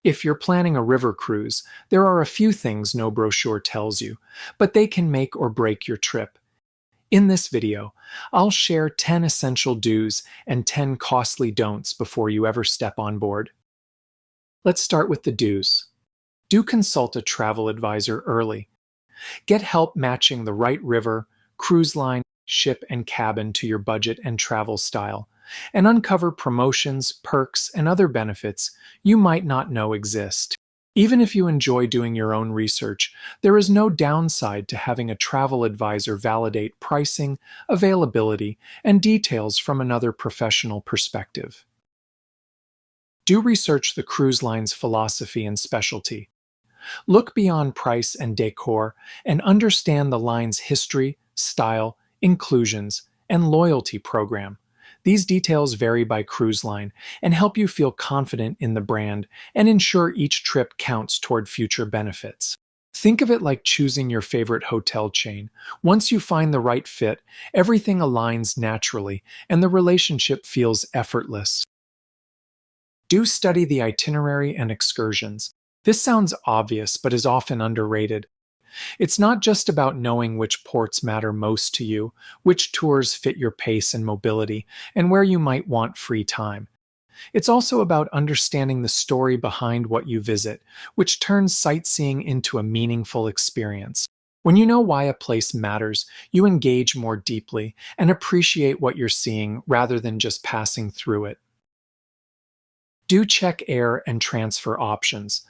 If you're planning a river cruise, there are a few things no brochure tells you, but they can make or break your trip. In this video, I'll share 10 essential do's and 10 costly don'ts before you ever step on board. Let's start with the do's. Do consult a travel advisor early. Get help matching the right river, cruise line, ship, and cabin to your budget and travel style, and uncover promotions, perks, and other benefits you might not know exist. Even if you enjoy doing your own research, there is no downside to having a travel advisor validate pricing, availability, and details from another professional perspective. Do research the cruise line's philosophy and specialty. Look beyond price and decor and understand the line's history, style, inclusions, and loyalty program. These details vary by cruise line and help you feel confident in the brand and ensure each trip counts toward future benefits. Think of it like choosing your favorite hotel chain. Once you find the right fit, everything aligns naturally and the relationship feels effortless. Do study the itinerary and excursions. This sounds obvious but is often underrated. It's not just about knowing which ports matter most to you, which tours fit your pace and mobility, and where you might want free time. It's also about understanding the story behind what you visit, which turns sightseeing into a meaningful experience. When you know why a place matters, you engage more deeply and appreciate what you're seeing rather than just passing through it. Do check air and transfer options.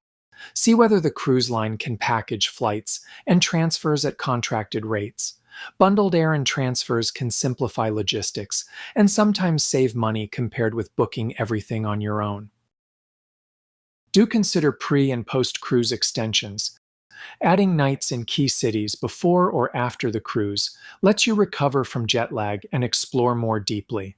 See whether the cruise line can package flights and transfers at contracted rates. Bundled air and transfers can simplify logistics and sometimes save money compared with booking everything on your own. Do consider pre- and post-cruise extensions. Adding nights in key cities before or after the cruise lets you recover from jet lag and explore more deeply.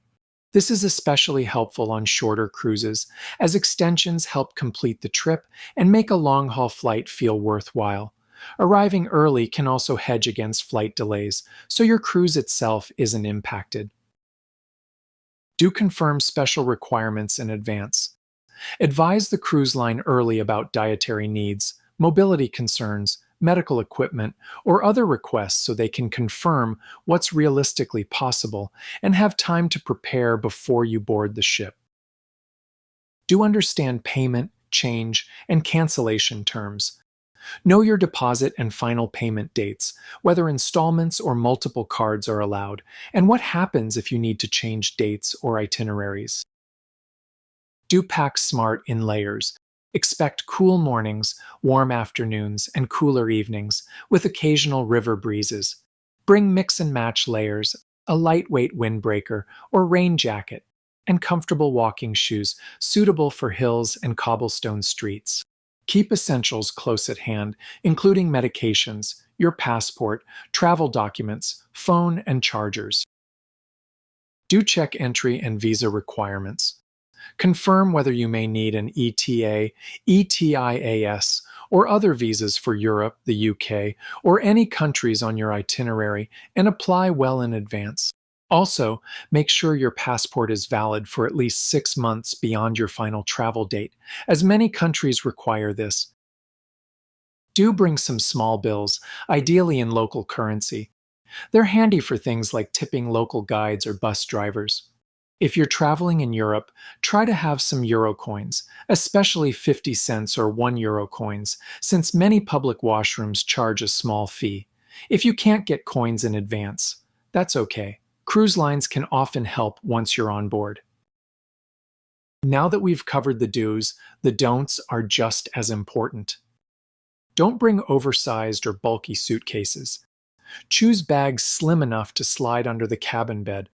This is especially helpful on shorter cruises, as extensions help complete the trip and make a long-haul flight feel worthwhile. Arriving early can also hedge against flight delays, so your cruise itself isn't impacted. Do confirm special requirements in advance. Advise the cruise line early about dietary needs, mobility concerns, medical equipment, or other requests so they can confirm what's realistically possible and have time to prepare before you board the ship. Do understand payment, change, and cancellation terms. Know your deposit and final payment dates, whether installments or multiple cards are allowed, and what happens if you need to change dates or itineraries. Do pack smart in layers. Expect cool mornings, warm afternoons, and cooler evenings, with occasional river breezes. Bring mix and match layers, a lightweight windbreaker or rain jacket, and comfortable walking shoes suitable for hills and cobblestone streets. Keep essentials close at hand, including medications, your passport, travel documents, phone, and chargers. Do check entry and visa requirements. Confirm whether you may need an ETA, ETIAS, or other visas for Europe, the UK, or any countries on your itinerary, and apply well in advance. Also, make sure your passport is valid for at least 6 months beyond your final travel date, as many countries require this. Do bring some small bills, ideally in local currency. They're handy for things like tipping local guides or bus drivers. If you're traveling in Europe, try to have some euro coins, especially 50 cents or €1 coins, since many public washrooms charge a small fee. If you can't get coins in advance, that's okay. Cruise lines can often help once you're on board. Now that we've covered the do's, the don'ts are just as important. Don't bring oversized or bulky suitcases. Choose bags slim enough to slide under the cabin bed.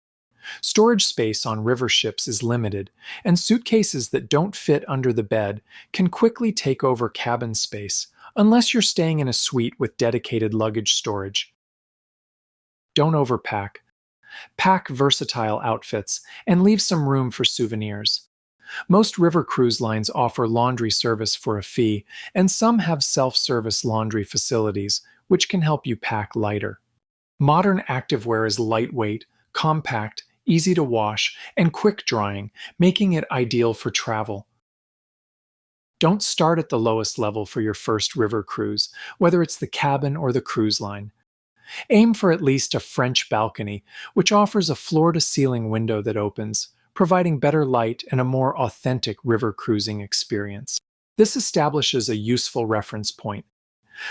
Storage space on river ships is limited, and suitcases that don't fit under the bed can quickly take over cabin space, unless you're staying in a suite with dedicated luggage storage. Don't overpack. Pack versatile outfits and leave some room for souvenirs. Most river cruise lines offer laundry service for a fee, and some have self-service laundry facilities, which can help you pack lighter. Modern activewear is lightweight, compact, easy to wash, and quick drying, making it ideal for travel. Don't start at the lowest level for your first river cruise, whether it's the cabin or the cruise line. Aim for at least a French balcony, which offers a floor to ceiling window that opens, providing better light and a more authentic river cruising experience. This establishes a useful reference point.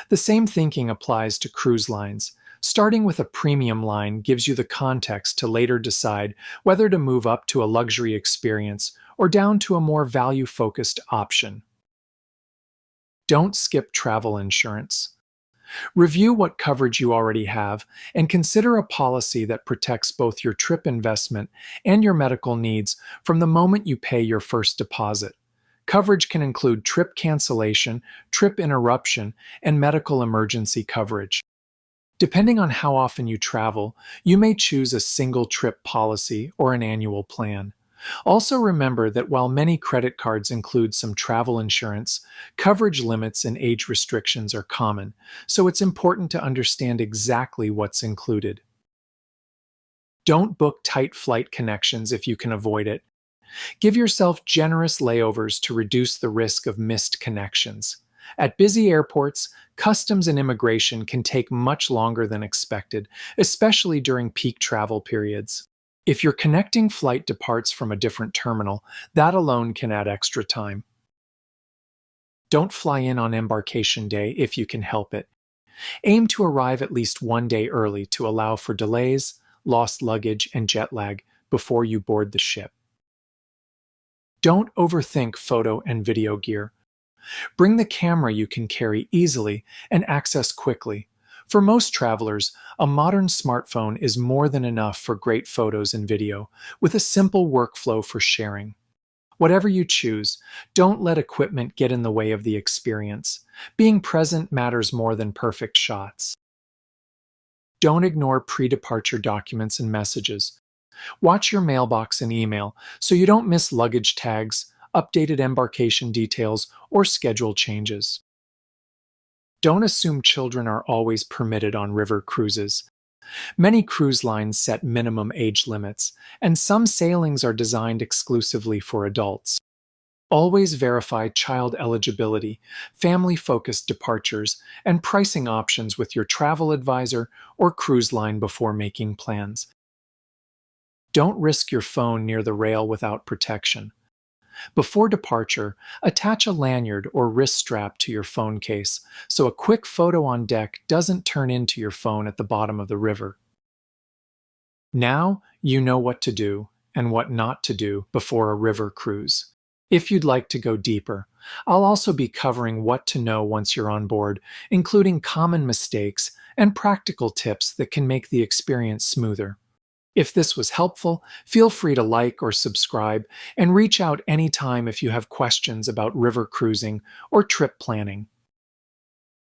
The same thinking applies to cruise lines. Starting with a premium line gives you the context to later decide whether to move up to a luxury experience or down to a more value-focused option. Don't skip travel insurance. Review what coverage you already have and consider a policy that protects both your trip investment and your medical needs from the moment you pay your first deposit. Coverage can include trip cancellation, trip interruption, and medical emergency coverage. Depending on how often you travel, you may choose a single trip policy or an annual plan. Also remember that while many credit cards include some travel insurance, coverage limits and age restrictions are common, so it's important to understand exactly what's included. Don't book tight flight connections if you can avoid it. Give yourself generous layovers to reduce the risk of missed connections. At busy airports, customs and immigration can take much longer than expected, especially during peak travel periods. If your connecting flight departs from a different terminal, that alone can add extra time. Don't fly in on embarkation day if you can help it. Aim to arrive at least one day early to allow for delays, lost luggage, and jet lag before you board the ship. Don't overthink photo and video gear. Bring the camera you can carry easily and access quickly. For most travelers, a modern smartphone is more than enough for great photos and video, with a simple workflow for sharing. Whatever you choose, don't let equipment get in the way of the experience. Being present matters more than perfect shots. Don't ignore pre-departure documents and messages. Watch your mailbox and email so you don't miss luggage tags, updated embarkation details, or schedule changes. Don't assume children are always permitted on river cruises. Many cruise lines set minimum age limits, and some sailings are designed exclusively for adults. Always verify child eligibility, family-focused departures, and pricing options with your travel advisor or cruise line before making plans. Don't risk your phone near the rail without protection. Before departure, attach a lanyard or wrist strap to your phone case so a quick photo on deck doesn't turn into your phone at the bottom of the river. Now you know what to do and what not to do before a river cruise. If you'd like to go deeper, I'll also be covering what to know once you're on board, including common mistakes and practical tips that can make the experience smoother. If this was helpful, feel free to like or subscribe and reach out anytime if you have questions about river cruising or trip planning.